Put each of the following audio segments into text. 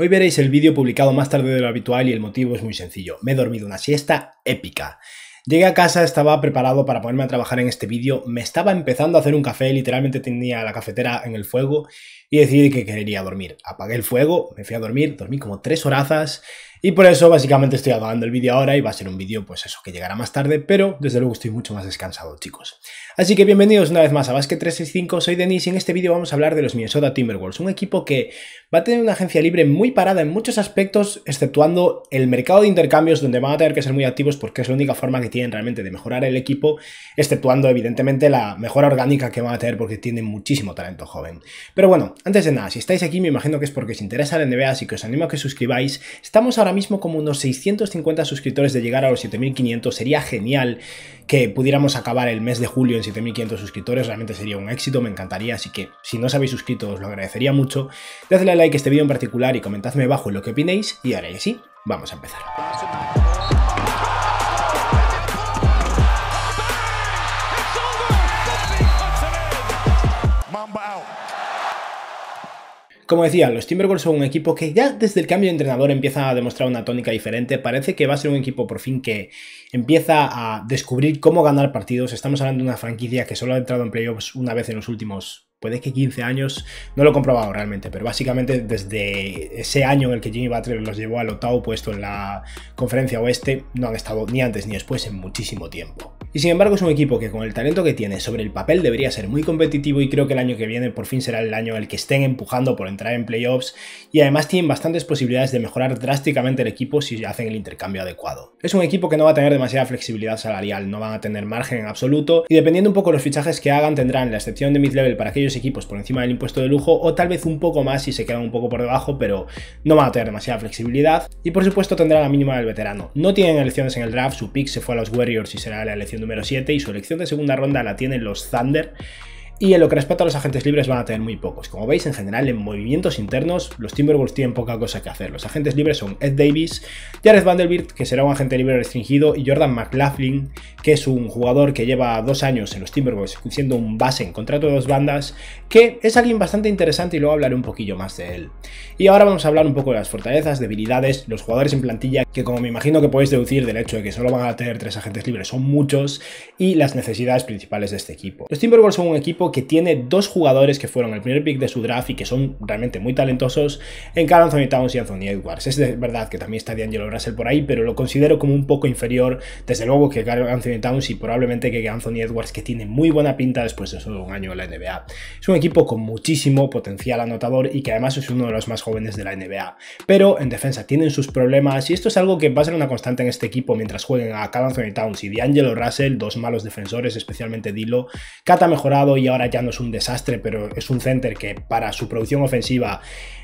Hoy veréis el vídeo publicado más tarde de lo habitual y el motivo es muy sencillo. Me he dormido una siesta épica. Llegué a casa, estaba preparado para ponerme a trabajar en este vídeo, me estaba empezando a hacer un café, literalmente tenía la cafetera en el fuego y decidí que quería dormir. Apagué el fuego, me fui a dormir, dormí como 3 horazas y por eso básicamente estoy grabando el vídeo ahora y va a ser un vídeo pues eso, que llegará más tarde, pero desde luego estoy mucho más descansado, chicos. Así que bienvenidos una vez más a Basket 365, soy Denis y en este vídeo vamos a hablar de los Minnesota Timberwolves, un equipo que va a tener una agencia libre muy parada en muchos aspectos, exceptuando el mercado de intercambios donde van a tener que ser muy activos porque es la única forma que tienen realmente de mejorar el equipo, exceptuando evidentemente la mejora orgánica que van a tener porque tienen muchísimo talento joven. Pero bueno, antes de nada, si estáis aquí me imagino que es porque os interesa la NBA, así que os animo a que suscribáis. Estamos ahora mismo como unos 650 suscriptores de llegar a los 7500, sería genial que pudiéramos acabar el mes de julio en 7500 suscriptores, realmente sería un éxito, me encantaría, así que si no os habéis suscrito os lo agradecería mucho. Dadle a like a este vídeo en particular y comentadme abajo lo que opinéis y ahora sí, vamos a empezar. Como decía, los Timberwolves son un equipo que ya desde el cambio de entrenador empieza a demostrar una tónica diferente. Parece que va a ser un equipo por fin que empieza a descubrir cómo ganar partidos. Estamos hablando de una franquicia que solo ha entrado en playoffs una vez en los últimos, puede que 15 años, no lo he comprobado realmente, pero básicamente desde ese año en el que Jimmy Butler los llevó al 8º puesto en la conferencia oeste, no han estado ni antes ni después en muchísimo tiempo. Y sin embargo es un equipo que con el talento que tiene sobre el papel debería ser muy competitivo y creo que el año que viene por fin será el año en el que estén empujando por entrar en playoffs y además tienen bastantes posibilidades de mejorar drásticamente el equipo si hacen el intercambio adecuado. Es un equipo que no va a tener demasiada flexibilidad salarial, no van a tener margen en absoluto y dependiendo un poco de los fichajes que hagan tendrán la excepción de mid-level para aquellos equipos por encima del impuesto de lujo o tal vez un poco más si se quedan un poco por debajo, pero no van a tener demasiada flexibilidad y por supuesto tendrá la mínima del veterano. No tienen elecciones en el draft, su pick se fue a los Warriors y será la elección número 7 y su elección de segunda ronda la tienen los Thunder. Y en lo que respecta a los agentes libres van a tener muy pocos. Como veis, en general, en movimientos internos, los Timberwolves tienen poca cosa que hacer. Los agentes libres son Ed Davis, Jared Vanderbilt, que será un agente libre restringido, y Jordan McLaughlin, que es un jugador que lleva 2 años en los Timberwolves siendo un base en contrato de 2 bandas, que es alguien bastante interesante y luego hablaré un poquillo más de él. Y ahora vamos a hablar un poco de las fortalezas, debilidades, los jugadores en plantilla, que como me imagino que podéis deducir del hecho de que solo van a tener 3 agentes libres, son muchos, y las necesidades principales de este equipo. Los Timberwolves son un equipo que tiene 2 jugadores que fueron el primer pick de su draft y que son realmente muy talentosos en Karl Anthony Towns y Anthony Edwards. Es de verdad que también está D'Angelo Russell por ahí, pero lo considero como un poco inferior, desde luego, que Karl Anthony Towns y probablemente que Anthony Edwards, que tiene muy buena pinta después de solo un año en la NBA. Es un equipo con muchísimo potencial anotador y que además es uno de los más jóvenes de la NBA, pero en defensa tienen sus problemas y esto es algo que va a ser una constante en este equipo mientras jueguen a Karl Anthony Towns y D'Angelo Russell, 2 malos defensores, especialmente D'Lo. Cat ha mejorado y ahora ya no es un desastre, pero es un center que para su producción ofensiva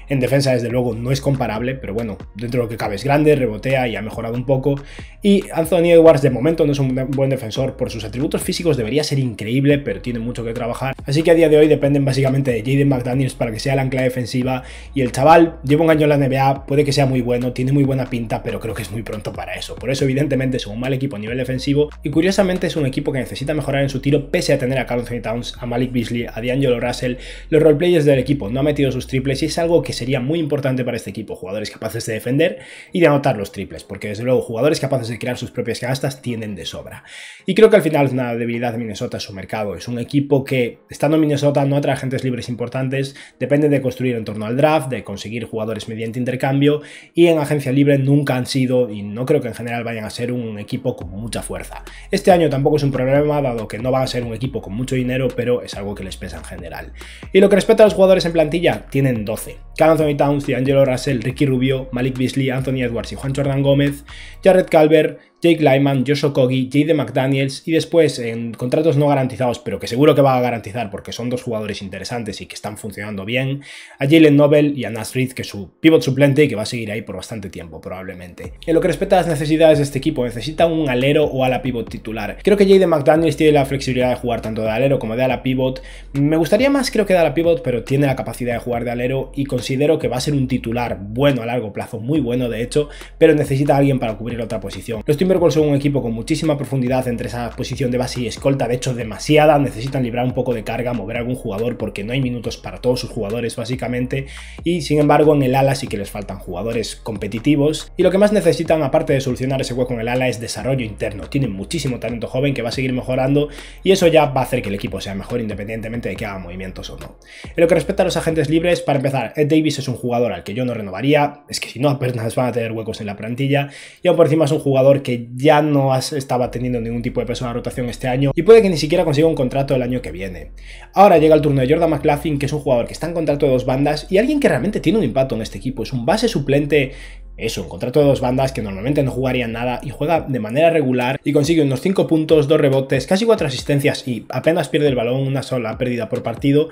en defensa desde luego no es comparable, pero bueno, dentro de lo que cabe es grande, rebotea y ha mejorado un poco. Y Anthony Edwards de momento no es un buen defensor, por sus atributos físicos debería ser increíble, pero tiene mucho que trabajar. Así que a día de hoy dependen básicamente de Jaden McDaniels para que sea la ancla defensiva y el chaval lleva un año en la NBA, puede que sea muy bueno, tiene muy buena pinta, pero creo que es muy pronto para eso. Por eso evidentemente es un mal equipo a nivel defensivo y curiosamente es un equipo que necesita mejorar en su tiro pese a tener a Karl Anthony Towns, a Malik Beasley, a D'Angelo Russell. Los roleplayers del equipo no han metido sus triples y es algo que sería muy importante para este equipo, jugadores capaces de defender y de anotar los triples, porque desde luego jugadores capaces de crear sus propias canastas tienen de sobra. Y creo que al final una debilidad de Minnesota es su mercado, es un equipo que estando en Minnesota no atrae agentes libres importantes, depende de construir en torno al draft, de conseguir jugadores mediante intercambio y en agencia libre nunca han sido y no creo que en general vayan a ser un equipo con mucha fuerza. Este año tampoco es un problema dado que no van a ser un equipo con mucho dinero, pero es algo que les pesa en general. Y lo que respecta a los jugadores en plantilla, tienen 12. Karl Anthony Towns, D'Angelo Russell, Ricky Rubio, Malik Beasley, Anthony Edwards y Juan Jordan Gómez, Jared Calvert, Jake Lyman, Josh Okogie, Jaden McDaniels y después en contratos no garantizados, pero que seguro que va a garantizar porque son 2 jugadores interesantes y que están funcionando bien, a Jalen Noble y a Naz Reid, que es su pivot suplente y que va a seguir ahí por bastante tiempo probablemente. En lo que respecta a las necesidades de este equipo, necesita un alero o ala pivot titular. Creo que Jaden McDaniels tiene la flexibilidad de jugar tanto de alero como de ala pivot. Me gustaría más creo que de ala pivot, pero tiene la capacidad de jugar de alero y considero que va a ser un titular bueno a largo plazo, muy bueno de hecho, pero necesita a alguien para cubrir otra posición. Los Timberwolves son un equipo con muchísima profundidad entre esa posición de base y escolta, de hecho demasiada, necesitan librar un poco de carga, mover a algún jugador porque no hay minutos para todos sus jugadores básicamente, y sin embargo en el ala sí que les faltan jugadores competitivos, y lo que más necesitan aparte de solucionar ese hueco en el ala es desarrollo interno. Tienen muchísimo talento joven que va a seguir mejorando y eso ya va a hacer que el equipo sea mejor independientemente de que haga movimientos o no. En lo que respecta a los agentes libres, para empezar, Ed Davis es un jugador al que yo no renovaría, es que si no apenas van a tener huecos en la plantilla, y aún por encima es un jugador que ya no estaba teniendo ningún tipo de peso en la rotación este año y puede que ni siquiera consiga un contrato el año que viene. Ahora llega el turno de Jordan McLaughlin, que es un jugador que está en contrato de 2 bandas y alguien que realmente tiene un impacto en este equipo, es un base suplente. Eso, un contrato de 2 bandas que normalmente no jugarían nada y juega de manera regular y consigue unos 5 puntos, 2 rebotes, casi 4 asistencias y apenas pierde el balón, una sola pérdida por partido.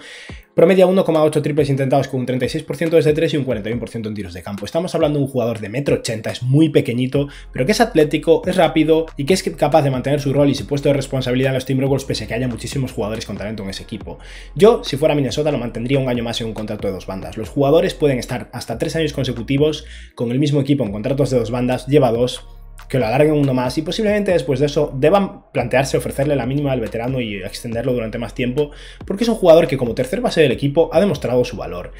Promedia 1,8 triples intentados con un 36% desde 3 y un 41% en tiros de campo. Estamos hablando de un jugador de 1,80 m, es muy pequeñito, pero que es atlético, es rápido y que es capaz de mantener su rol y su puesto de responsabilidad en los Timberwolves pese a que haya muchísimos jugadores con talento en ese equipo. Yo, si fuera Minnesota, lo mantendría un año más en un contrato de 2 bandas. Los jugadores pueden estar hasta 3 años consecutivos con el mismo equipo en contratos de 2 bandas, lleva 2, que lo alarguen uno más y posiblemente después de eso deban plantearse ofrecerle la mínima al veterano y extenderlo durante más tiempo, porque es un jugador que como tercer base del equipo ha demostrado su valor.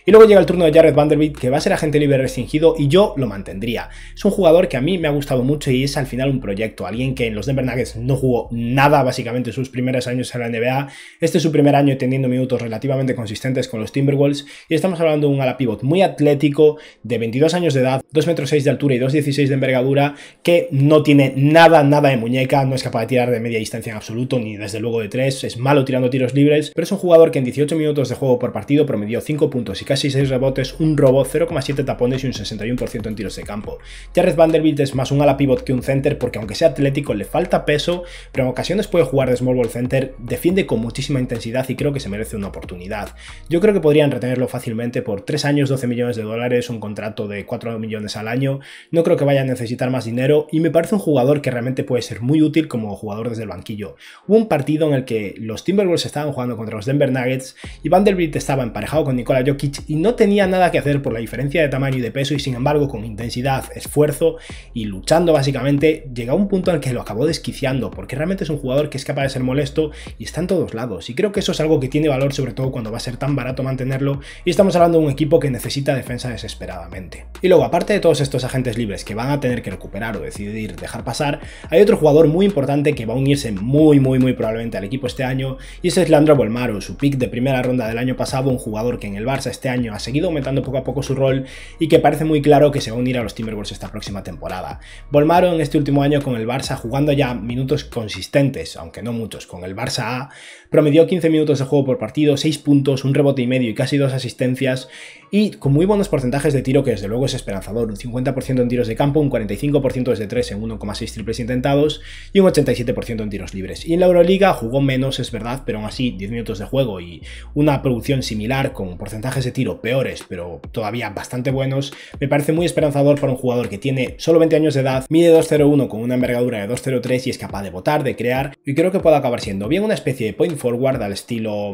Y luego llega el turno de Jarred Vanderbilt, que va a ser agente libre restringido y yo lo mantendría. Es un jugador que a mí me ha gustado mucho y es al final un proyecto. Alguien que en los Denver Nuggets no jugó nada básicamente sus primeros años en la NBA. Este es su primer año teniendo minutos relativamente consistentes con los Timberwolves y estamos hablando de un ala pivot muy atlético, de 22 años de edad, 2,6 m de altura y 2,16 de envergadura, que no tiene nada de muñeca, no es capaz de tirar de media distancia en absoluto, ni desde luego de 3, es malo tirando tiros libres, pero es un jugador que en 18 minutos de juego por partido promedió 5 puntos y casi 6 rebotes, un robo, 0,7 tapones y un 61% en tiros de campo. Jarred Vanderbilt es más un ala pivot que un center porque aunque sea atlético le falta peso, pero en ocasiones puede jugar de small ball center, defiende con muchísima intensidad y creo que se merece una oportunidad. Yo creo que podrían retenerlo fácilmente por 3 años, 12 millones de dólares, un contrato de 4 millones al año. No creo que vayan a necesitar más dinero y me parece un jugador que realmente puede ser muy útil como jugador desde el banquillo. Hubo un partido en el que los Timberwolves estaban jugando contra los Denver Nuggets y Vanderbilt estaba emparejado con Nikola Jokic y no tenía nada que hacer por la diferencia de tamaño y de peso y sin embargo con intensidad, esfuerzo y luchando básicamente llegó a un punto en el que lo acabó desquiciando porque realmente es un jugador que es capaz de ser molesto y está en todos lados y creo que eso es algo que tiene valor sobre todo cuando va a ser tan barato mantenerlo y estamos hablando de un equipo que necesita defensa desesperadamente. Y luego aparte de todos estos agentes libres que van a tener que recuperar o decidir dejar pasar, hay otro jugador muy importante que va a unirse muy probablemente al equipo este año y ese es Leandro Bolmaro, su pick de primera ronda del año pasado, un jugador que en el Barça este año ha seguido aumentando poco a poco su rol y que parece muy claro que se va a unir a los Timberwolves esta próxima temporada. Bolmaro en este último año con el Barça jugando ya minutos consistentes, aunque no muchos, con el Barça A, promedió 15 minutos de juego por partido, 6 puntos, un rebote y medio y casi 2 asistencias y con muy buenos porcentajes de tiro que desde luego es esperanzador, un 50% en tiros de campo, un 45% desde 3 en 1,6 triples intentados y un 87% en tiros libres. Y en la Euroliga jugó menos, es verdad, pero aún así 10 minutos de juego y una producción similar con porcentajes de tiro peores, pero todavía bastante buenos, me parece muy esperanzador para un jugador que tiene solo 20 años de edad, mide 2,01 con una envergadura de 2,03 y es capaz de botar, de crear y creo que puede acabar siendo bien una especie de point forward al estilo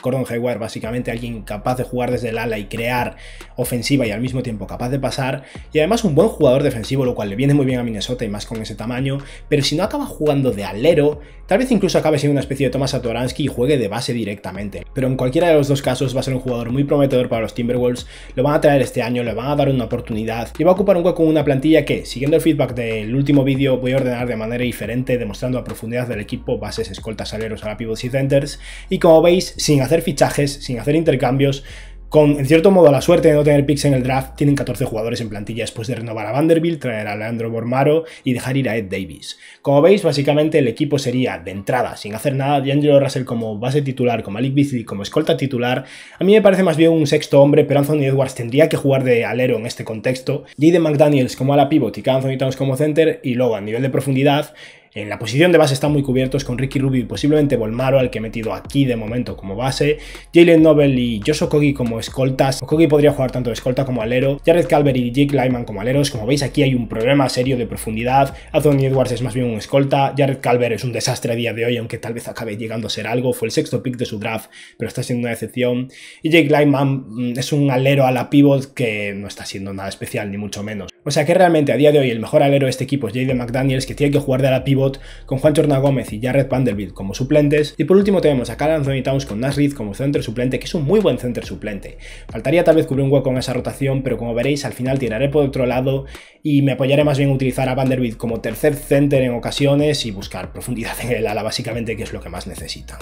Gordon Hayward, básicamente alguien capaz de jugar desde el ala y crear ofensiva y al mismo tiempo capaz de pasar y además un buen jugador defensivo, lo cual le viene muy bien a Minnesota y más con ese tamaño, pero si no acaba jugando de alero, tal vez incluso acabe siendo una especie de Tomas Satoransky y juegue de base directamente, pero en cualquiera de los dos casos va a ser un jugador muy prometedor para los Timberwolves, lo van a traer este año, le van a dar una oportunidad y va a ocupar un hueco en una plantilla que, siguiendo el feedback del último vídeo, voy a ordenar de manera diferente, demostrando la profundidad del equipo, bases, escoltas, aleros, ala pivots y centers, y como veis, sin hacer fichajes, sin hacer intercambios, con, en cierto modo, la suerte de no tener picks en el draft, tienen 14 jugadores en plantilla después de renovar a Vanderbilt, traer a Leandro Bolmaro y dejar ir a Ed Davis. Como veis, básicamente el equipo sería, de entrada, sin hacer nada, D'Angelo Russell como base titular, con Malik Beasley como escolta titular. A mí me parece más bien un sexto hombre, pero Anthony Edwards tendría que jugar de alero en este contexto. Jaden McDaniels como ala pivot y Karl Anthony Towns como center, y luego a nivel de profundidad, En la posición de base están muy cubiertos con Ricky Rubio y posiblemente Bolmaro, al que he metido aquí de momento como base, Jalen Noble y Josh Okogie como escoltas. Okogie podría jugar tanto de escolta como alero, Jared Calvert y Jake Lyman como aleros. Como veis, aquí hay un problema serio de profundidad. Anthony Edwards es más bien un escolta, Jared Calvert es un desastre a día de hoy, aunque tal vez acabe llegando a ser algo. Fue el sexto pick de su draft, pero está siendo una decepción. Y Jake Lyman es un alero a la pivot que no está siendo nada especial, ni mucho menos. O sea que realmente a día de hoy el mejor alero de este equipo es Jaden McDaniels, que tiene que jugar de la pivot con Juancho Hernangómez y Jared Vanderbilt como suplentes. Y por último tenemos a Karl Anthony Towns con Naz Reid como center suplente, que es un muy buen center suplente. Faltaría tal vez cubrir un hueco en esa rotación, pero como veréis al final tiraré por otro lado y me apoyaré más bien en utilizar a Vanderbilt como tercer center en ocasiones y buscar profundidad en el ala básicamente, que es lo que más necesitan.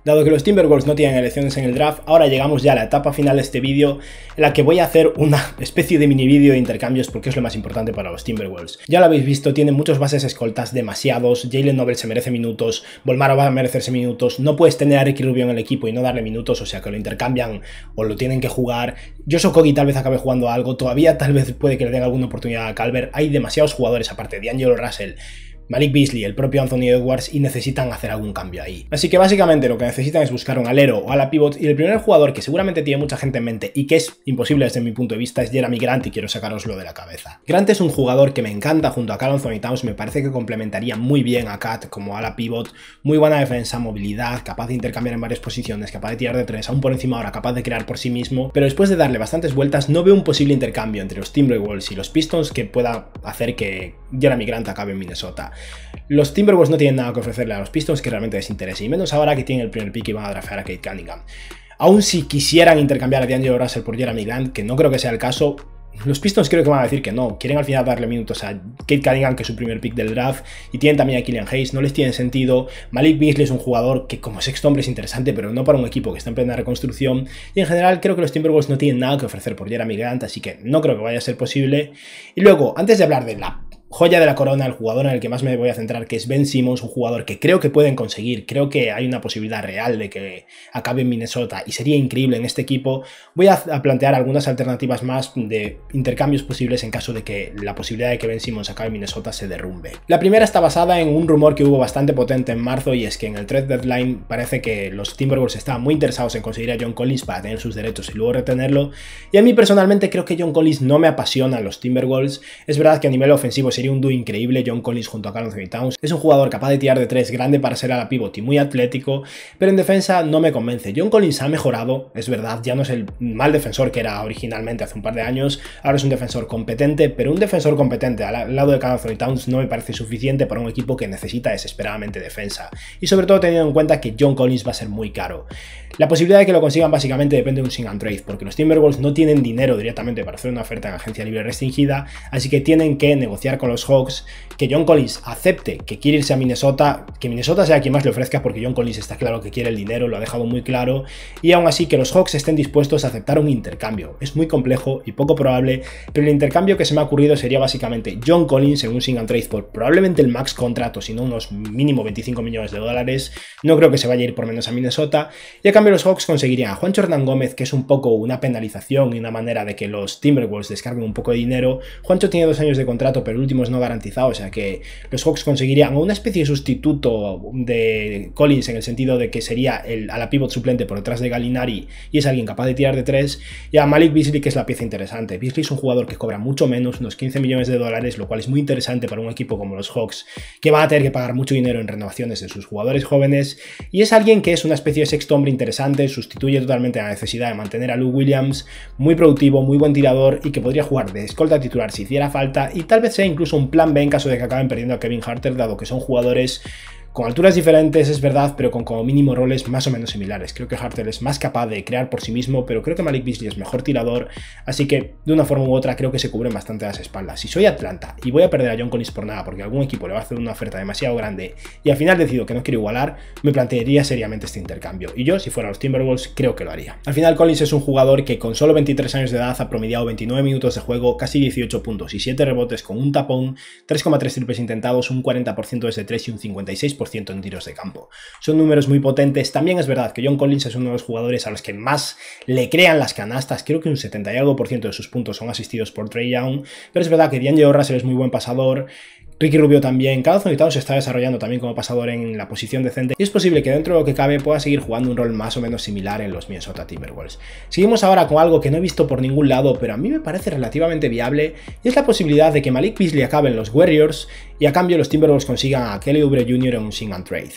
Dado que los Timberwolves no tienen elecciones en el draft, ahora llegamos ya a la etapa final de este vídeo, en la que voy a hacer una especie de mini vídeo de intercambios porque es lo más importante para los Timberwolves. Ya lo habéis visto, tienen muchos bases escoltas, demasiados, Jalen Noble se merece minutos, Bolmaro va a merecerse minutos, no puedes tener a Ricky Rubio en el equipo y no darle minutos, o sea que lo intercambian o lo tienen que jugar. Josh Okogie tal vez acabe jugando algo, todavía tal vez puede que le den alguna oportunidad a Calvert, hay demasiados jugadores aparte de D'Angelo Russell, Malik Beasley, el propio Anthony Edwards, y necesitan hacer algún cambio ahí. Así que básicamente lo que necesitan es buscar un alero o a la pivot, y el primer jugador que seguramente tiene mucha gente en mente y que es imposible desde mi punto de vista es Jerami Grant, y quiero sacaroslo de la cabeza. Grant es un jugador que me encanta junto a Karl Anthony Towns, me parece que complementaría muy bien a Cat como a la pivot, muy buena defensa, movilidad, capaz de intercambiar en varias posiciones, capaz de tirar de tres, aún por encima ahora capaz de crear por sí mismo, pero después de darle bastantes vueltas no veo un posible intercambio entre los Timberwolves y los Pistons que pueda hacer que Jerami Grant acabe en Minnesota. Los Timberwolves no tienen nada que ofrecerle a los Pistons que realmente les interese, y menos ahora que tienen el primer pick y van a draftear a Cade Cunningham. Aún si quisieran intercambiar a D'Angelo Russell por Jerami Grant, que no creo que sea el caso, los Pistons creo que van a decir que no, quieren al final darle minutos a Cade Cunningham, que es su primer pick del draft, y tienen también a Killian Hayes, no les tiene sentido. Malik Beasley es un jugador que como sexto hombre es interesante, pero no para un equipo que está en plena reconstrucción, y en general creo que los Timberwolves no tienen nada que ofrecer por Jerami Grant, así que no creo que vaya a ser posible. Y luego, antes de hablar de la joya de la corona, el jugador en el que más me voy a centrar, que es Ben Simmons, un jugador que creo que pueden conseguir, creo que hay una posibilidad real de que acabe en Minnesota y sería increíble en este equipo. Voy a plantear algunas alternativas más de intercambios posibles en caso de que la posibilidad de que Ben Simmons acabe en Minnesota se derrumbe. La primera está basada en un rumor que hubo bastante potente en marzo, y es que en el trade deadline parece que los Timberwolves estaban muy interesados en conseguir a John Collins para tener sus derechos y luego retenerlo, y a mí personalmente creo que John Collins no me apasiona a los Timberwolves. Es verdad que a nivel ofensivo sería un dúo increíble John Collins junto a Karl Anthony Towns, es un jugador capaz de tirar de tres, grande para ser a la pivot y muy atlético, pero en defensa no me convence. John Collins ha mejorado, es verdad, ya no es el mal defensor que era originalmente hace un par de años, ahora es un defensor competente, pero un defensor competente al lado de Karl Anthony Towns no me parece suficiente para un equipo que necesita desesperadamente defensa, y sobre todo teniendo en cuenta que John Collins va a ser muy caro. La posibilidad de que lo consigan básicamente depende de un sign and trade, porque los Timberwolves no tienen dinero directamente para hacer una oferta en agencia libre restringida, así que tienen que negociar con los Hawks, que John Collins acepte que quiere irse a Minnesota, que Minnesota sea quien más le ofrezca, porque John Collins está claro que quiere el dinero, lo ha dejado muy claro, y aún así que los Hawks estén dispuestos a aceptar un intercambio. Es muy complejo y poco probable, pero el intercambio que se me ha ocurrido sería básicamente John Collins en un sign and trade por probablemente el max contrato, sino unos mínimo 25 millones de dólares, no creo que se vaya a ir por menos a Minnesota, y a cambio los Hawks conseguirían a Juancho Hernangómez, que es un poco una penalización y una manera de que los Timberwolves descarguen un poco de dinero. Juancho tiene 2 años de contrato, pero el último es no garantizado, o sea que los Hawks conseguirían una especie de sustituto de Collins en el sentido de que sería a la pivot suplente por detrás de Gallinari y es alguien capaz de tirar de tres, y a Malik Beasley, que es la pieza interesante. Beasley es un jugador que cobra mucho menos, unos 15 millones de dólares, lo cual es muy interesante para un equipo como los Hawks, que van a tener que pagar mucho dinero en renovaciones de sus jugadores jóvenes, y es alguien que es una especie de sexto hombre interesante, sustituye totalmente la necesidad de mantener a Lou Williams, muy productivo, muy buen tirador y que podría jugar de escolta titular si hiciera falta, y tal vez sea incluso un plan B en caso de que acaben perdiendo a Kevin Huerter, dado que son jugadores con alturas diferentes, es verdad, pero con como mínimo roles más o menos similares. Creo que Huerter es más capaz de crear por sí mismo, pero creo que Malik Beasley es mejor tirador, así que de una forma u otra creo que se cubren bastante las espaldas. Si soy Atlanta y voy a perder a John Collins por nada porque algún equipo le va a hacer una oferta demasiado grande y al final decido que no quiero igualar, me plantearía seriamente este intercambio. Y yo, si fuera los Timberwolves, creo que lo haría. Al final Collins es un jugador que con solo 23 años de edad ha promediado 29 minutos de juego, casi 18 puntos y 7 rebotes con un tapón, 3,3 triples intentados, un 40% desde 3 y un 56% 86% en tiros de campo. Son números muy potentes. También es verdad que John Collins es uno de los jugadores a los que más le crean las canastas. Creo que un 70 y algo por ciento de sus puntos son asistidos por Trae Young, pero es verdad que D'Angelo Russell es muy buen pasador. Ricky Rubio también. Karl Anthony Towns se está desarrollando también como pasador en la posición decente y es posible que dentro de lo que cabe pueda seguir jugando un rol más o menos similar en los Minnesota Timberwolves. Seguimos ahora con algo que no he visto por ningún lado, pero a mí me parece relativamente viable, y es la posibilidad de que Malik Beasley acabe en los Warriors y a cambio los Timberwolves consigan a Kelly Oubre Jr. en un sing and trade.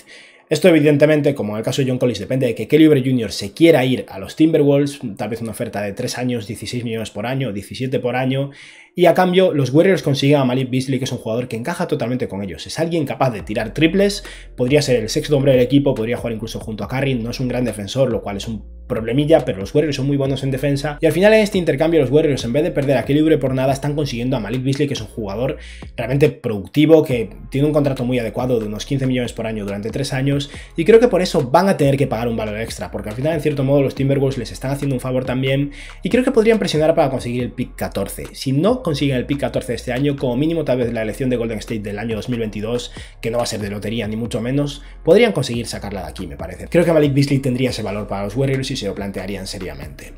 Esto evidentemente, como en el caso de John Collins, depende de que Kelly Oubre Jr. se quiera ir a los Timberwolves, tal vez una oferta de 3 años, 16 millones por año, 17 por año, y a cambio los Warriors consigan a Malik Beasley, que es un jugador que encaja totalmente con ellos. Es alguien capaz de tirar triples, podría ser el sexto hombre del equipo, podría jugar incluso junto a Curry, no es un gran defensor, lo cual es un problemilla, pero los Warriors son muy buenos en defensa, y al final en este intercambio los Warriors, en vez de perder a Kelly Oubre por nada, están consiguiendo a Malik Beasley, que es un jugador realmente productivo, que tiene un contrato muy adecuado de unos 15 millones por año durante 3 años, y creo que por eso van a tener que pagar un valor extra, porque al final en cierto modo los Timberwolves les están haciendo un favor también, y creo que podrían presionar para conseguir el pick 14. Si no consiguen el pick 14 este año, como mínimo tal vez la elección de Golden State del año 2022, que no va a ser de lotería ni mucho menos, podrían conseguir sacarla de aquí, me parece. Creo que Malik Beasley tendría ese valor para los Warriors y se lo plantearían seriamente.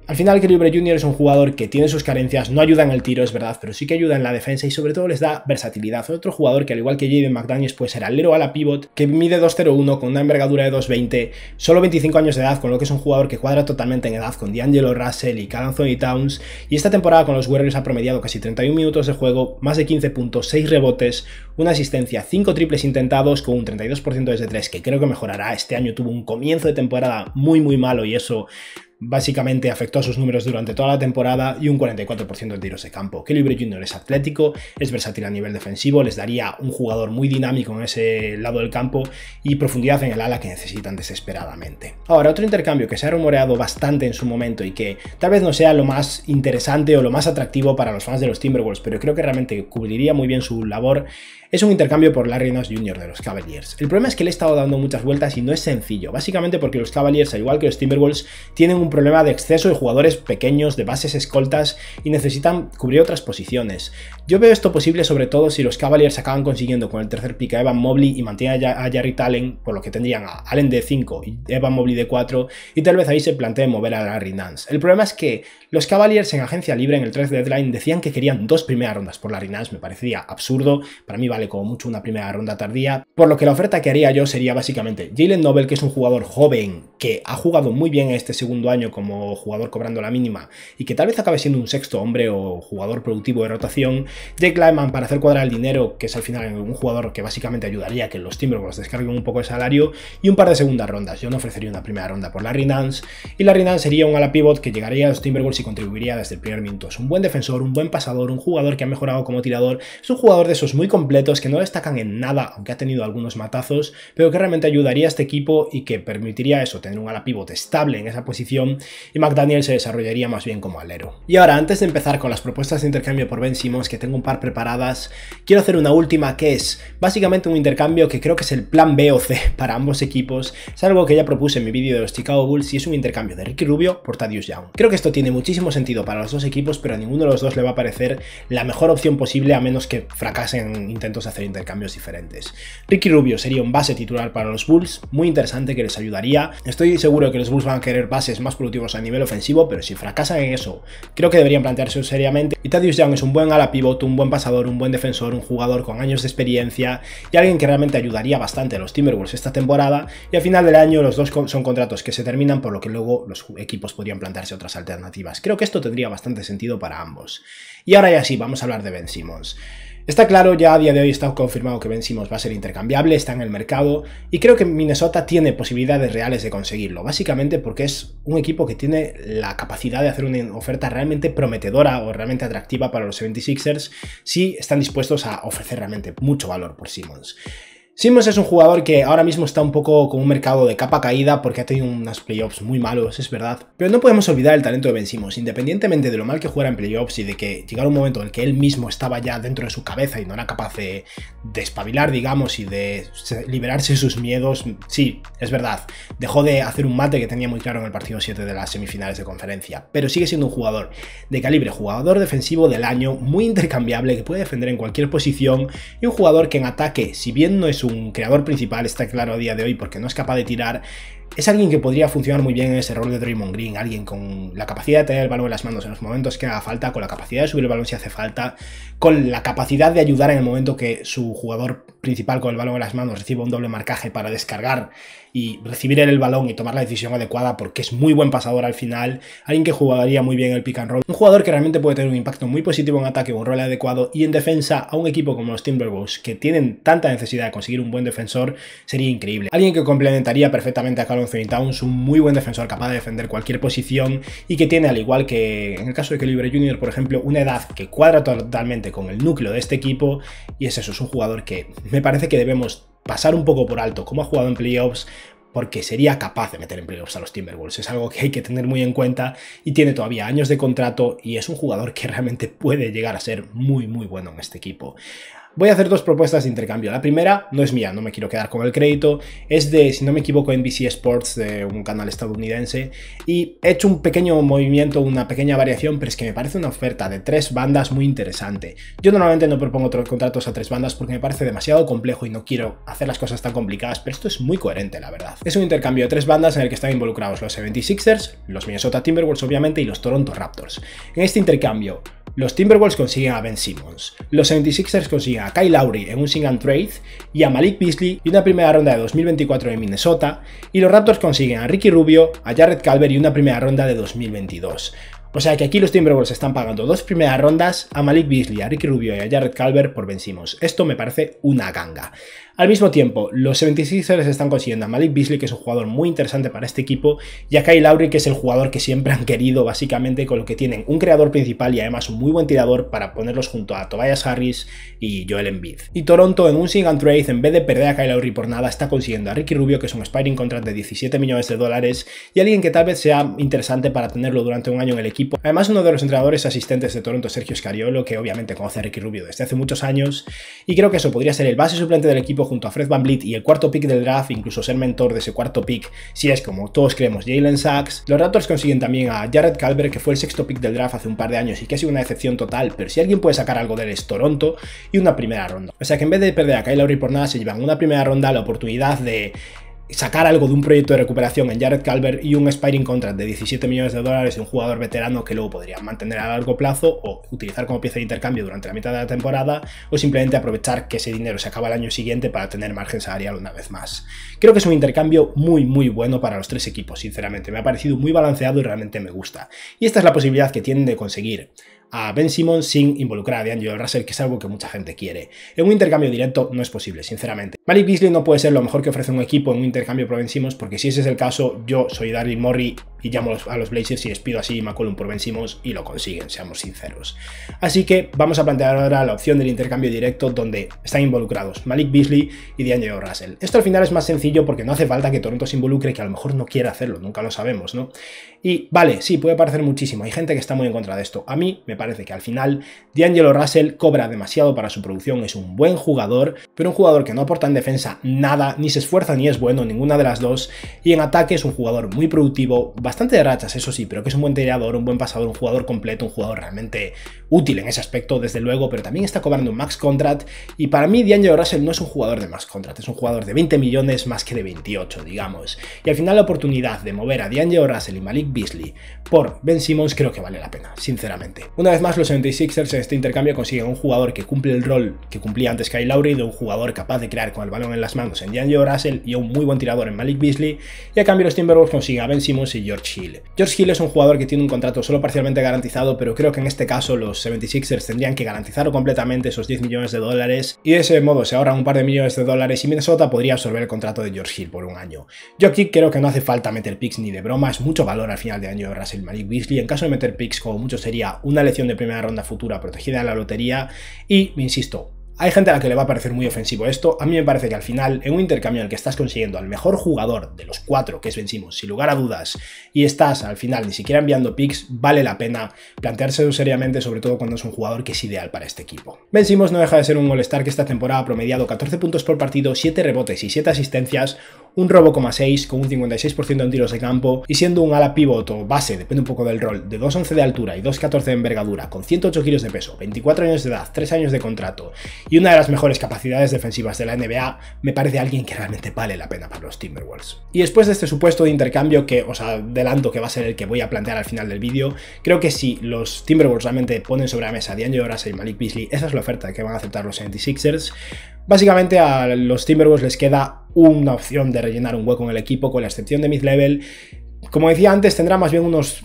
Al final, Kelly Oubre Jr. es un jugador que tiene sus carencias, no ayuda en el tiro, es verdad, pero sí que ayuda en la defensa y sobre todo les da versatilidad. Otro jugador que, al igual que Jaden McDaniels, puede ser alero a la pivot, que mide 2.01 con una envergadura de 2.20, solo 25 años de edad, con lo que es un jugador que cuadra totalmente en edad con D'Angelo Russell y Karl Anthony Towns, y esta temporada con los Warriors ha promediado casi 31 minutos de juego, más de 15 puntos, 6 rebotes, una asistencia, 5 triples intentados con un 32% desde 3, que creo que mejorará. Este año tuvo un comienzo de temporada muy malo y eso básicamente afectó a sus números durante toda la temporada, y un 44% de tiros de campo. Kelly Oubre Jr. es atlético, es versátil a nivel defensivo, les daría un jugador muy dinámico en ese lado del campo y profundidad en el ala que necesitan desesperadamente. Ahora, otro intercambio que se ha rumoreado bastante en su momento y que tal vez no sea lo más interesante o lo más atractivo para los fans de los Timberwolves, pero creo que realmente cubriría muy bien su labor, es un intercambio por Larry Nance Jr. de los Cavaliers. El problema es que le he estado dando muchas vueltas y no es sencillo, básicamente porque los Cavaliers, al igual que los Timberwolves, tienen un problema de exceso de jugadores pequeños, de bases escoltas, y necesitan cubrir otras posiciones. Yo veo esto posible sobre todo si los Cavaliers acaban consiguiendo con el tercer pick a Evan Mobley y mantienen a Jarrett Allen, por lo que tendrían a Allen de 5 y Evan Mobley de 4, y tal vez ahí se plantee mover a Larry Nance. El problema es que los Cavaliers en agencia libre en el trade deadline decían que querían 2 primeras rondas por Larry Nance. Me parecía absurdo, para mí vale como mucho una primera ronda tardía, por lo que la oferta que haría yo sería básicamente Jalen Noble, que es un jugador joven que ha jugado muy bien en este segundo año como jugador cobrando la mínima y que tal vez acabe siendo un sexto hombre o jugador productivo de rotación, Jake Lyman para hacer cuadrar el dinero, que es al final un jugador que básicamente ayudaría a que los Timberwolves descarguen un poco de salario, y un par de segundas rondas. Yo no ofrecería una primera ronda por Larry Nance, y Larry Nance sería un ala pivot que llegaría a los Timberwolves y contribuiría desde el primer minuto. Es un buen defensor, un buen pasador, un jugador que ha mejorado como tirador, es un jugador de esos muy completos que no destacan en nada, aunque ha tenido algunos matazos, pero que realmente ayudaría a este equipo y que permitiría eso, tener un ala pivot estable en esa posición, y McDaniel se desarrollaría más bien como alero. Y ahora, antes de empezar con las propuestas de intercambio por Ben Simmons, que tengo un par preparadas, quiero hacer una última que es básicamente un intercambio que creo que es el plan B o C para ambos equipos. Es algo que ya propuse en mi vídeo de los Chicago Bulls y es un intercambio de Ricky Rubio por Thaddeus Young. Creo que esto tiene muchísimo sentido para los dos equipos, pero a ninguno de los dos le va a parecer la mejor opción posible a menos que fracasen intentos de hacer intercambios diferentes. Ricky Rubio sería un base titular para los Bulls, muy interesante, que les ayudaría. Estoy seguro que los Bulls van a querer bases más productivos a nivel ofensivo, pero si fracasan en eso, creo que deberían plantearse seriamente. Y Thaddeus Young es un buen ala pivot, un buen pasador, un buen defensor, un jugador con años de experiencia y alguien que realmente ayudaría bastante a los Timberwolves esta temporada, y al final del año los dos son contratos que se terminan, por lo que luego los equipos podrían plantearse otras alternativas. Creo que esto tendría bastante sentido para ambos. Y ahora ya sí, vamos a hablar de Ben Simmons. Está claro, ya a día de hoy está confirmado que Ben Simmons va a ser intercambiable, está en el mercado, y creo que Minnesota tiene posibilidades reales de conseguirlo, básicamente porque es un equipo que tiene la capacidad de hacer una oferta realmente prometedora o realmente atractiva para los 76ers si están dispuestos a ofrecer realmente mucho valor por Simmons. Simmons es un jugador que ahora mismo está un poco con un mercado de capa caída porque ha tenido unos playoffs muy malos, es verdad. Pero no podemos olvidar el talento de Ben Simmons, independientemente de lo mal que jugara en playoffs y de que llegara un momento en el que él mismo estaba ya dentro de su cabeza y no era capaz de espabilar, digamos, y de liberarse de sus miedos. Sí, es verdad, dejó de hacer un mate que tenía muy claro en el partido 7 de las semifinales de conferencia, pero sigue siendo un jugador de calibre, jugador defensivo del año, muy intercambiable, que puede defender en cualquier posición, y un jugador que en ataque, si bien no es un creador principal, está claro a día de hoy, porque no es capaz de tirar. Es alguien que podría funcionar muy bien en ese rol de Draymond Green, alguien con la capacidad de tener el balón en las manos en los momentos que haga falta, con la capacidad de subir el balón si hace falta, con la capacidad de ayudar en el momento que su jugador principal con el balón en las manos reciba un doble marcaje para descargar y recibir el balón y tomar la decisión adecuada, porque es muy buen pasador al final, alguien que jugaría muy bien el pick and roll, un jugador que realmente puede tener un impacto muy positivo en ataque o un rol adecuado, y en defensa a un equipo como los Timberwolves, que tienen tanta necesidad de conseguir un buen defensor, sería increíble. Alguien que complementaría perfectamente a Karl Anthony Towns, un muy buen defensor capaz de defender cualquier posición y que tiene, al igual que en el caso de Kelly Oubre Jr., por ejemplo, una edad que cuadra totalmente con el núcleo de este equipo, y es eso, es un jugador que me parece que debemos pasar un poco por alto cómo ha jugado en playoffs, porque sería capaz de meter en playoffs a los Timberwolves. Es algo que hay que tener muy en cuenta, y tiene todavía años de contrato y es un jugador que realmente puede llegar a ser muy bueno en este equipo. Voy a hacer dos propuestas de intercambio. La primera no es mía, no me quiero quedar con el crédito, es de, si no me equivoco, NBC Sports, de un canal estadounidense, y he hecho un pequeño movimiento, una pequeña variación, pero es que me parece una oferta de 3 bandas muy interesante. Yo normalmente no propongo contratos a 3 bandas porque me parece demasiado complejo y no quiero hacer las cosas tan complicadas, pero esto es muy coherente, la verdad. Es un intercambio de 3 bandas en el que están involucrados los 76ers, los Minnesota Timberwolves obviamente, y los Toronto Raptors. En este intercambio, los Timberwolves consiguen a Ben Simmons, los 76ers consiguen a Kyle Lowry en un sing and trade y a Malik Beasley y una primera ronda de 2024 en Minnesota, y los Raptors consiguen a Ricky Rubio, a Jarrett Culver y una primera ronda de 2022. O sea que aquí los Timberwolves están pagando 2 primeras rondas a Malik Beasley, a Ricky Rubio y a Jarrett Culver por Ben Simmons. Esto me parece una ganga. Al mismo tiempo, los 76ers están consiguiendo a Malik Beasley, que es un jugador muy interesante para este equipo, y a Kyle Lowry, que es el jugador que siempre han querido, básicamente, con lo que tienen un creador principal y además un muy buen tirador para ponerlos junto a Tobias Harris y Joel Embiid. Y Toronto, en un sing and trade, en vez de perder a Kyle Lowry por nada, está consiguiendo a Ricky Rubio, que es un expiring contract de 17 millones de dólares, y alguien que tal vez sea interesante para tenerlo durante un año en el equipo. Además, uno de los entrenadores asistentes de Toronto, Sergio Scariolo, que obviamente conoce a Ricky Rubio desde hace muchos años, y creo que eso podría ser el base suplente del equipo junto a Fred VanVleet y el cuarto pick del draft, incluso ser mentor de ese cuarto pick, si es como todos creemos Jalen Sachs. Los Raptors consiguen también a Jarrett Culver, que fue el 6º pick del draft hace un par de años y que ha sido una decepción total, pero si alguien puede sacar algo de él es Toronto, y una primera ronda. O sea que en vez de perder a Kyle Lowry por nada, se llevan una primera ronda, la oportunidad de sacar algo de un proyecto de recuperación en Jarrett Culver y un expiring contract de 17 millones de dólares de un jugador veterano que luego podrían mantener a largo plazo o utilizar como pieza de intercambio durante la mitad de la temporada, o simplemente aprovechar que ese dinero se acaba el año siguiente para tener margen salarial una vez más. Creo que es un intercambio muy bueno para los 3 equipos, sinceramente. Me ha parecido muy balanceado y realmente me gusta. Y esta es la posibilidad que tienen de conseguir a Ben Simmons sin involucrar a D'Angelo Russell, que es algo que mucha gente quiere. En un intercambio directo no es posible, sinceramente. Malik Beasley no puede ser lo mejor que ofrece un equipo en un intercambio por Ben Simmons, porque si ese es el caso, yo soy Daryl Morey y llamo a los Blazers y les pido así McCollum por Ben Simmons y lo consiguen, seamos sinceros. Así que vamos a plantear ahora la opción del intercambio directo, donde están involucrados Malik Beasley y D'Angelo Russell. Esto al final es más sencillo porque no hace falta que Toronto se involucre, que a lo mejor no quiere hacerlo, nunca lo sabemos, ¿no? Y vale, sí, puede parecer muchísimo, hay gente que está muy en contra de esto. A mí me parece que al final D'Angelo Russell cobra demasiado para su producción, es un buen jugador, pero un jugador que no aporta en defensa nada, ni se esfuerza ni es bueno, ninguna de las dos, y en ataque es un jugador muy productivo, bastante de rachas, eso sí, pero que es un buen tirador, un buen pasador, un jugador completo, un jugador realmente útil en ese aspecto, desde luego, pero también está cobrando un max contract, y para mí D'Angelo Russell no es un jugador de max contract, es un jugador de 20 millones más que de 28, digamos, y al final la oportunidad de mover a D'Angelo Russell y Malik Beasley por Ben Simmons creo que vale la pena, sinceramente. Una vez más, los 76ers en este intercambio consiguen un jugador que cumple el rol que cumplía antes Kyle Lowry, de un jugador capaz de crear con el balón en las manos en D'Angelo Russell y un muy buen tirador en Malik Beasley, y a cambio los Timberwolves consiguen a Ben Simmons y George Hill. George Hill es un jugador que tiene un contrato solo parcialmente garantizado, pero creo que en este caso los 76ers tendrían que garantizar completamente esos 10 millones de dólares, y de ese modo se ahorran un par de millones de dólares y Minnesota podría absorber el contrato de George Hill por un año. Yo aquí creo que no hace falta meter picks ni de broma, es mucho valor al final de año de Russell y Malik Beasley. En caso de meter picks, como mucho sería una elección de primera ronda futura protegida en la lotería, y me insisto, hay gente a la que le va a parecer muy ofensivo esto. A mí me parece que al final, en un intercambio en el que estás consiguiendo al mejor jugador de los 4, que es Ben Simmons, sin lugar a dudas, y estás al final ni siquiera enviando picks, vale la pena planteárselo seriamente, sobre todo cuando es un jugador que es ideal para este equipo. Ben Simmons no deja de ser un All-Star que esta temporada ha promediado 14 puntos por partido, 7 rebotes y 7 asistencias, un robo 6 con un 56% en tiros de campo y siendo un ala pivot o base, depende un poco del rol, de 2'11 de altura y 2'14 de envergadura, con 108 kilos de peso, 24 años de edad, 3 años de contrato y una de las mejores capacidades defensivas de la NBA, me parece alguien que realmente vale la pena para los Timberwolves. Y después de este supuesto de intercambio, que os adelanto que va a ser el que voy a plantear al final del vídeo, creo que si los Timberwolves realmente ponen sobre la mesa a D'Angelo Russell y Malik Beasley, esa es la oferta que van a aceptar los 76ers. Básicamente a los Timberwolves les queda una opción de rellenar un hueco en el equipo, con la excepción de mid-level. Como decía antes, tendrá más bien unos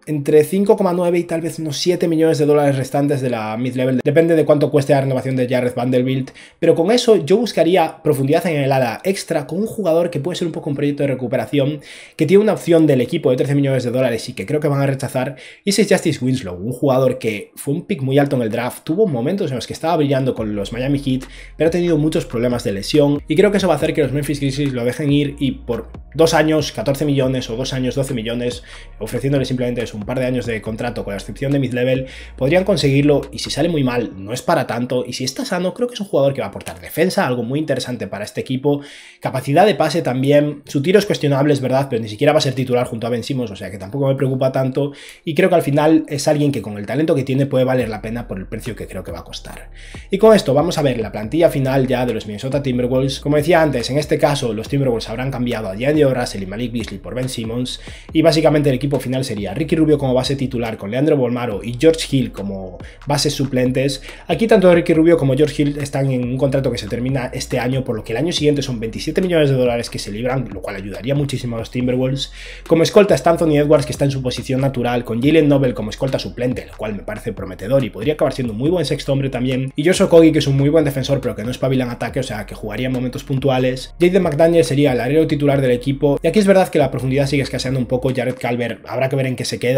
entre 5,9 y tal vez unos 7 millones de dólares restantes de la mid-level, depende de cuánto cueste la renovación de Jarred Vanderbilt, pero con eso yo buscaría profundidad en el ala extra con un jugador que puede ser un poco un proyecto de recuperación, que tiene una opción del equipo de 13 millones de dólares y que creo que van a rechazar, y ese es Justice Winslow, un jugador que fue un pick muy alto en el draft, tuvo momentos en los que estaba brillando con los Miami Heat, pero ha tenido muchos problemas de lesión, y creo que eso va a hacer que los Memphis Grizzlies lo dejen ir y por 2 años 14 millones o 2 años 12 millones, ofreciéndole simplemente eso, un par de años de contrato con la excepción de mid-level, podrían conseguirlo, y si sale muy mal no es para tanto, y si está sano creo que es un jugador que va a aportar defensa, algo muy interesante para este equipo, capacidad de pase también, su tiro es cuestionable es verdad, pero ni siquiera va a ser titular junto a Ben Simmons, o sea que tampoco me preocupa tanto, y creo que al final es alguien que con el talento que tiene puede valer la pena por el precio que creo que va a costar. Y con esto vamos a ver la plantilla final ya de los Minnesota Timberwolves. Como decía antes, en este caso los Timberwolves habrán cambiado a D'Angelo Russell y Malik Beasley por Ben Simmons, y básicamente el equipo final sería Ricky Rubio como base titular con Leandro Bolmaro y George Hill como bases suplentes. Aquí tanto Ricky Rubio como George Hill están en un contrato que se termina este año, por lo que el año siguiente son 27 millones de dólares que se libran, lo cual ayudaría muchísimo a los Timberwolves. Como escolta está Anthony Edwards, que está en su posición natural, con Jalen Noble como escolta suplente, lo cual me parece prometedor y podría acabar siendo un muy buen sexto hombre también, y Josh Okogie, que es un muy buen defensor pero que no espabila en ataque, o sea que jugaría en momentos puntuales. Jaden McDaniel sería el alero titular del equipo, y aquí es verdad que la profundidad sigue escaseando un poco. Jared Culver habrá que ver en qué se queda,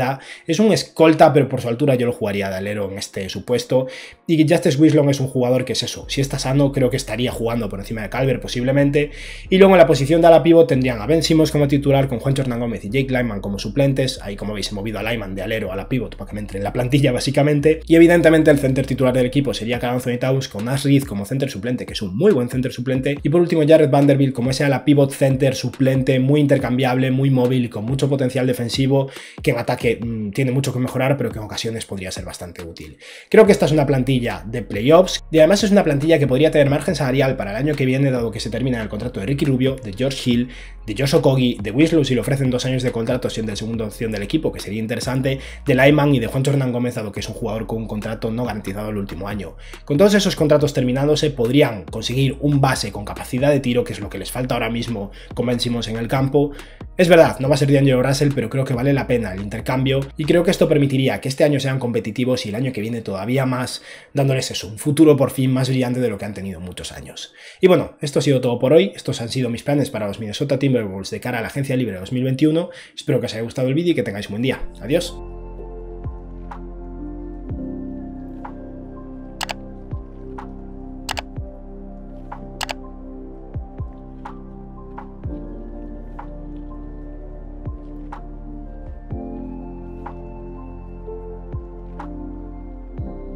es un escolta pero por su altura yo lo jugaría de alero en este supuesto, y Justice Winslow es un jugador que es eso, si está sano creo que estaría jugando por encima de Culver posiblemente, y luego en la posición de ala pivot tendrían a Ben Simmons como titular con Juancho Hernán Gómez y Jake Lyman como suplentes, ahí como veis he movido a Lyman de alero a la pivot para que me entre en la plantilla básicamente, y evidentemente el center titular del equipo sería Karl Anthony Towns con Naz Reid como center suplente, que es un muy buen center suplente, y por último Jarred Vanderbilt como ese ala pivot center suplente muy intercambiable, muy móvil y con mucho potencial defensivo, que en ataque tiene mucho que mejorar pero que en ocasiones podría ser bastante útil. Creo que esta es una plantilla de playoffs y además es una plantilla que podría tener margen salarial para el año que viene, dado que se termina el contrato de Ricky Rubio, de George Hill, de Josh Okogie, de Winslow si le ofrecen 2 años de contrato siendo el segunda opción del equipo, que sería interesante, de Lyman y de Juancho Hernán Gómez, dado que es un jugador con un contrato no garantizado el último año. Con todos esos contratos terminándose podrían conseguir un base con capacidad de tiro, que es lo que les falta ahora mismo con Ben Simmons en el campo. Es verdad, no va a ser D'Angelo Russell, pero creo que vale la pena el intercambio y creo que esto permitiría que este año sean competitivos y el año que viene todavía más, dándoles eso, un futuro por fin más brillante de lo que han tenido muchos años. Y bueno, esto ha sido todo por hoy, estos han sido mis planes para los Minnesota Timberwolves de cara a la agencia libre 2021, espero que os haya gustado el vídeo y que tengáis un buen día. Adiós.